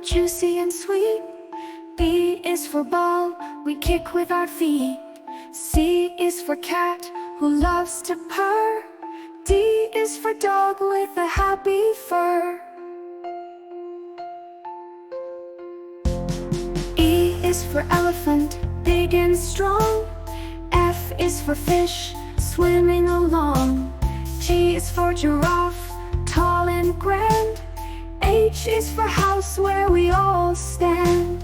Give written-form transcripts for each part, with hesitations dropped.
juicy and sweet. B is for ball, we kick with our feet. C is for cat, who loves to purr. D is for dog with a happy fur. E is for elephant, big and strong. F is for fish, swimming along. G is for giraffe, tall and grand. H is for house, where we all stand.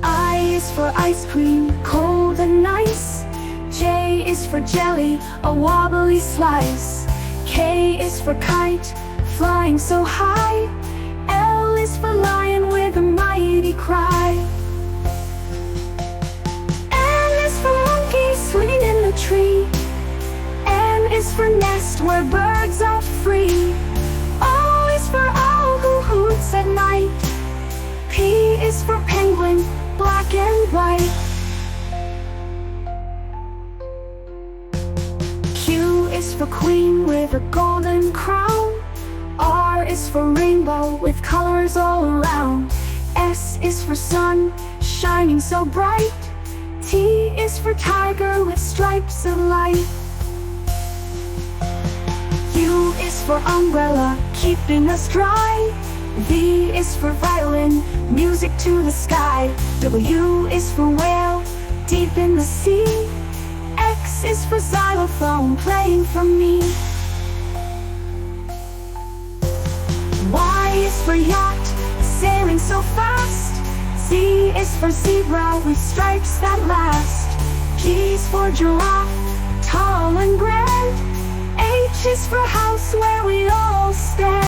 I is for ice cream, cold and nice. J is for jelly, a wobbly slice. K is for kite, flying so high. L is for lion with a mighty cry. N is for monkey, swinging in the tree. M is for nest, where birds are free. O is for owl, who hoots at night. P is for penguin, black and white. Q is for queen with a golden crown. R is for rainbow with colors all around. S is for sun, shining so bright. T is for tiger with stripes of light. U is for umbrella, keeping us dry. V is for violin, music to the sky. W is for whale, deep in the sea. X is for xylophone, playing for me. Y is for yacht, sailing so fast. Z is for zebra, with stripes that last. G is for giraffe, tall and grand. H is for house, where we all stand.